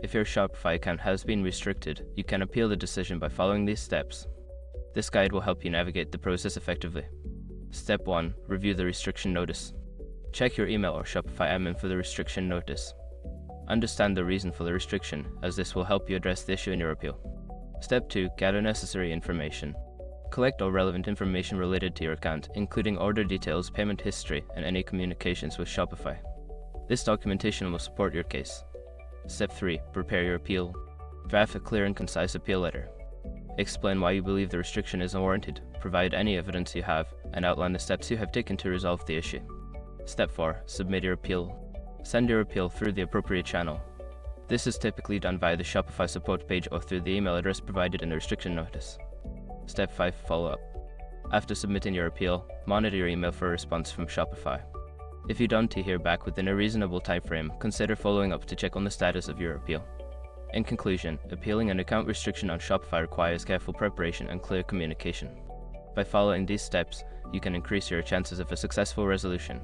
If your Shopify account has been restricted, you can appeal the decision by following these steps. This guide will help you navigate the process effectively. Step 1. Review the restriction notice. Check your email or Shopify admin for the restriction notice. Understand the reason for the restriction, as this will help you address the issue in your appeal. Step 2. Gather necessary information. Collect all relevant information related to your account, including order details, payment history, and any communications with Shopify. This documentation will support your case. Step 3. Prepare your appeal. Draft a clear and concise appeal letter. Explain why you believe the restriction is unwarranted, provide any evidence you have, and outline the steps you have taken to resolve the issue. Step 4. Submit your appeal. Send your appeal through the appropriate channel. This is typically done via the Shopify support page or through the email address provided in the restriction notice. Step 5. Follow-up. After submitting your appeal, monitor your email for a response from Shopify. If you don't hear back within a reasonable time frame, consider following up to check on the status of your appeal. In conclusion, appealing an account restriction on Shopify requires careful preparation and clear communication. By following these steps, you can increase your chances of a successful resolution.